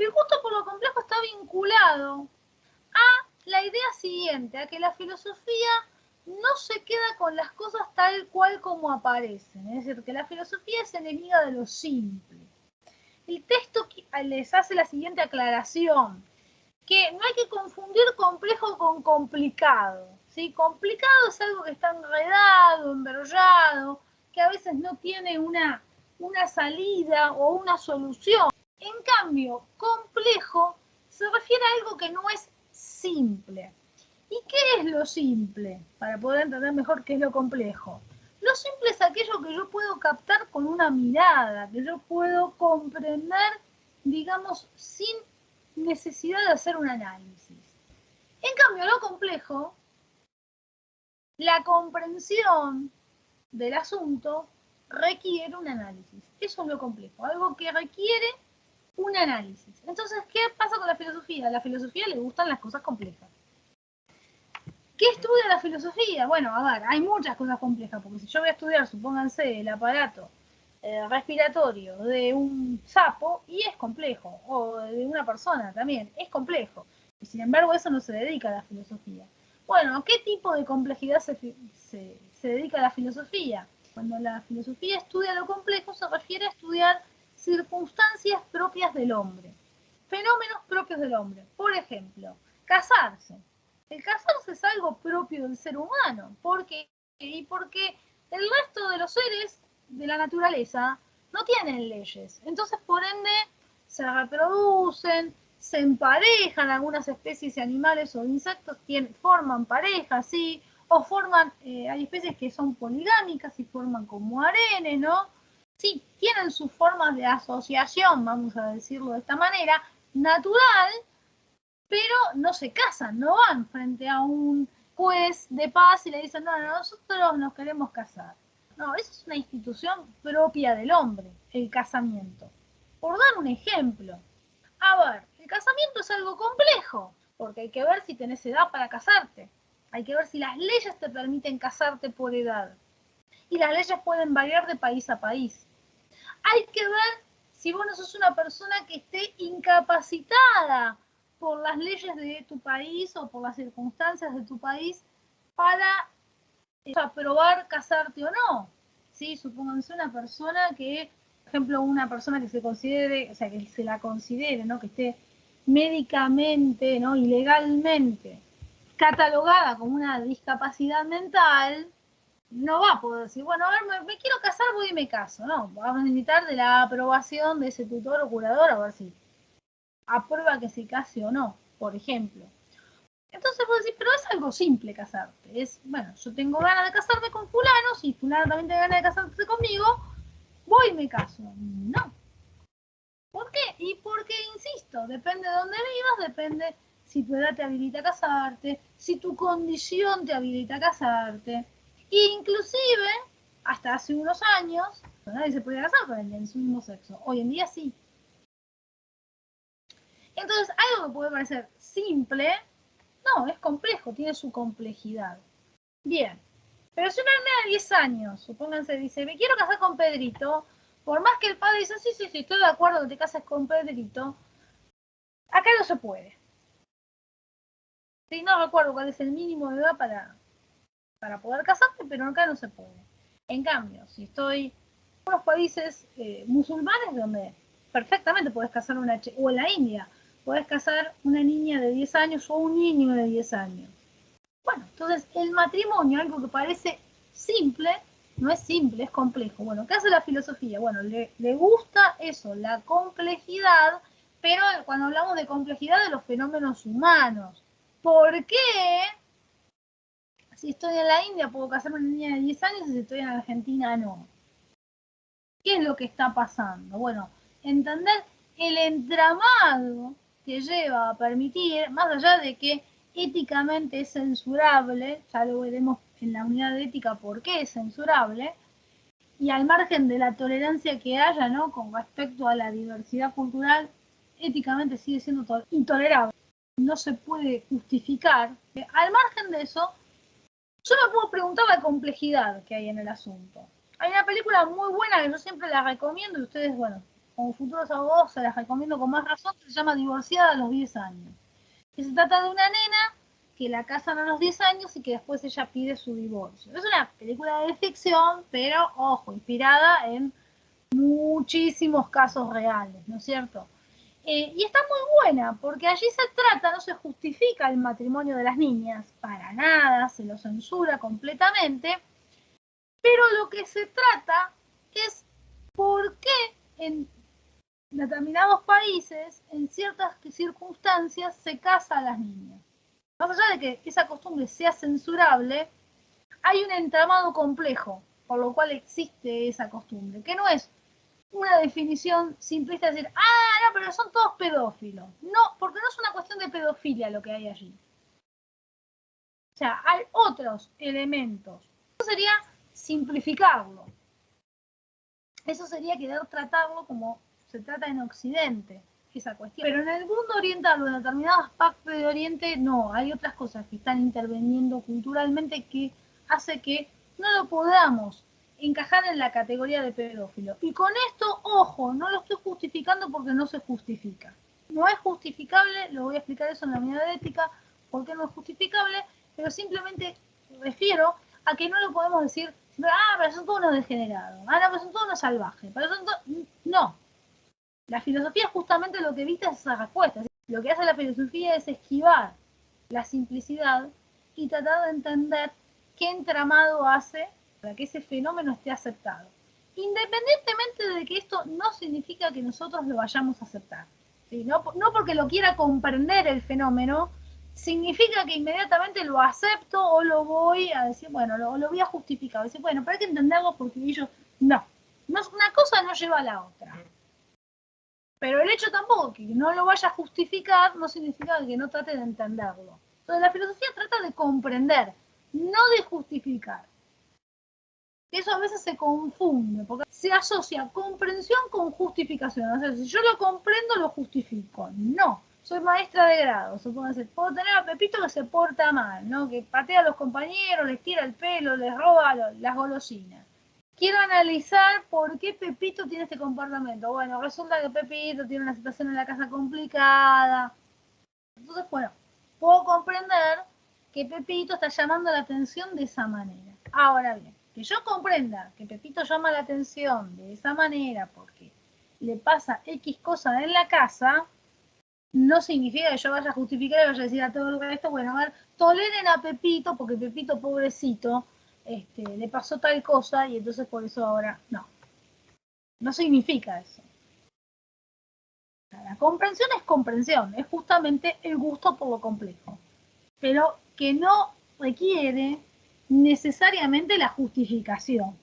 El gusto por lo complejo está vinculado a la idea siguiente, a que la filosofía no se queda con las cosas tal cual como aparecen, es decir, que la filosofía es enemiga de lo simple. El texto les hace la siguiente aclaración, que no hay que confundir complejo con complicado, ¿sí? Complicado es algo que está enredado, enrollado, que a veces no tiene una salida o una solución. En cambio, complejo se refiere a algo que no es simple. ¿Y qué es lo simple? Para poder entender mejor qué es lo complejo. Lo simple es aquello que yo puedo captar con una mirada, que yo puedo comprender, digamos, sin necesidad de hacer un análisis. En cambio, lo complejo, la comprensión del asunto requiere un análisis. Eso es lo complejo, algo que requiere un análisis. Entonces, ¿qué pasa con la filosofía? A la filosofía le gustan las cosas complejas. ¿Qué estudia la filosofía? Bueno, a ver, hay muchas cosas complejas, porque si yo voy a estudiar, supónganse, el aparato respiratorio de un sapo, y es complejo, o de una persona también, es complejo. Y sin embargo, eso no se dedica a la filosofía. Bueno, ¿a qué tipo de complejidad se dedica a la filosofía? Cuando la filosofía estudia lo complejo, se refiere a estudiar circunstancias propias del hombre, fenómenos propios del hombre. Por ejemplo, casarse. El casarse es algo propio del ser humano. ¿Por qué? Y porque el resto de los seres de la naturaleza no tienen leyes. Entonces, por ende, se reproducen, se emparejan algunas especies de animales o insectos, forman parejas, ¿sí? O forman, hay especies que son poligámicas y forman como harenes, ¿no? Sí, tienen sus formas de asociación, vamos a decirlo de esta manera, natural, pero no se casan, no van frente a un juez de paz y le dicen, no, nosotros nos queremos casar. No, esa es una institución propia del hombre, el casamiento. Por dar un ejemplo, a ver, el casamiento es algo complejo, porque hay que ver si tenés edad para casarte. Hay que ver si las leyes te permiten casarte por edad. Y las leyes pueden variar de país a país. Hay que ver si vos no sos una persona que esté incapacitada por las leyes de tu país o por las circunstancias de tu país para aprobar casarte o no. ¿Sí? Supónganse una persona que, por ejemplo, una persona que se considere, o sea, que se la considere, ¿no? Que esté médicamente, ¿no? Y legalmente catalogada como una discapacidad mental, no va a poder decir, bueno, a ver, me quiero casar, voy y me caso. No, vamos a necesitar de la aprobación de ese tutor o curador a ver si aprueba que se case o no, por ejemplo. Entonces vos decís, pero es algo simple casarte. Es, bueno, yo tengo ganas de casarme con fulano, si fulano también tiene ganas de casarse conmigo, voy y me caso. No. ¿Por qué? Y porque, insisto, depende de dónde vivas, depende si tu edad te habilita a casarte, si tu condición te habilita a casarte. E inclusive, hasta hace unos años, nadie se podía casar con el mismo sexo. Hoy en día sí. Entonces, algo que puede parecer simple, no, es complejo, tiene su complejidad. Bien, pero si una nena de 10 años, supónganse, dice, me quiero casar con Pedrito, por más que el padre dice, sí, estoy de acuerdo que te cases con Pedrito, acá no se puede. Sí, no recuerdo cuál es el mínimo de edad para poder casarte, pero acá no se puede. En cambio, si estoy en unos países musulmanes donde perfectamente podés casar o en la India, podés casar una niña de 10 años o un niño de 10 años. Bueno, entonces el matrimonio, algo que parece simple, no es simple, es complejo. Bueno, ¿qué hace la filosofía? Bueno, le gusta eso, la complejidad, pero cuando hablamos de complejidad de los fenómenos humanos. ¿Por qué? Si estoy en la India puedo casarme con una niña de 10 años y si estoy en Argentina no. ¿Qué es lo que está pasando? Bueno, entender el entramado que lleva a permitir, más allá de que éticamente es censurable, ya lo veremos en la unidad de ética por qué es censurable, y al margen de la tolerancia que haya, ¿no? Con respecto a la diversidad cultural, éticamente sigue siendo intolerable. No se puede justificar. Al margen de eso, yo me puedo preguntar la complejidad que hay en el asunto. Hay una película muy buena que yo siempre la recomiendo y ustedes, bueno, como futuros abogados se las recomiendo con más razón, se llama Divorciada a los 10 años. Que se trata de una nena que la casan a los 10 años y que después ella pide su divorcio. Es una película de ficción, pero, ojo, inspirada en muchísimos casos reales, ¿no es cierto? Y está muy buena, porque allí se trata, no se justifica el matrimonio de las niñas, para nada, se lo censura completamente, pero lo que se trata es por qué en determinados países, en ciertas circunstancias, se casa a las niñas. Más allá de que esa costumbre sea censurable, hay un entramado complejo por lo cual existe esa costumbre, que no es una definición simplista de decir, ah, no, pero son todos pedófilos. No, porque no es una cuestión de pedofilia lo que hay allí. O sea, hay otros elementos. Eso sería simplificarlo. Eso sería querer tratarlo como se trata en Occidente, esa cuestión. Pero en el mundo oriental o en determinadas partes de Oriente, no, hay otras cosas que están interviniendo culturalmente que hace que no lo podamos encajar en la categoría de pedófilo. Y con esto, ojo, no lo estoy justificando porque no se justifica. No es justificable, lo voy a explicar eso en la unidad de ética, por qué no es justificable, pero simplemente refiero a que no lo podemos decir, ah, pero son todos unos degenerados, ah, no, pero son todos unos salvajes, pero son no. La filosofía justamente lo que evita es esa respuesta. Lo que hace la filosofía es esquivar la simplicidad y tratar de entender qué entramado hace para que ese fenómeno esté aceptado. Independientemente de que esto no significa que nosotros lo vayamos a aceptar. ¿Sí? No porque lo quiera comprender el fenómeno, significa que inmediatamente lo acepto o lo voy a decir, bueno, lo voy a justificar. Decir, bueno, pero hay que entenderlo porque ellos, no. Una cosa no lleva a la otra. Pero el hecho tampoco que no lo vaya a justificar no significa que no trate de entenderlo. Entonces la filosofía trata de comprender, no de justificar. Eso a veces se confunde, porque se asocia comprensión con justificación. O sea, si yo lo comprendo, lo justifico. No, soy maestra de grado. Puedo tener a Pepito que se porta mal, ¿no? Que patea a los compañeros, les tira el pelo, les roba las golosinas. Quiero analizar por qué Pepito tiene este comportamiento. Bueno, resulta que Pepito tiene una situación en la casa complicada. Entonces, bueno, puedo comprender que Pepito está llamando la atención de esa manera. Ahora bien, que yo comprenda que Pepito llama la atención de esa manera porque le pasa X cosa en la casa, no significa que yo vaya a justificar y vaya a decir a todo el resto, bueno, a ver, toleren a Pepito porque Pepito, pobrecito, le pasó tal cosa y entonces por eso ahora no significa eso. La comprensión es comprensión, es justamente el gusto por lo complejo, pero que no requiere necesariamente la justificación.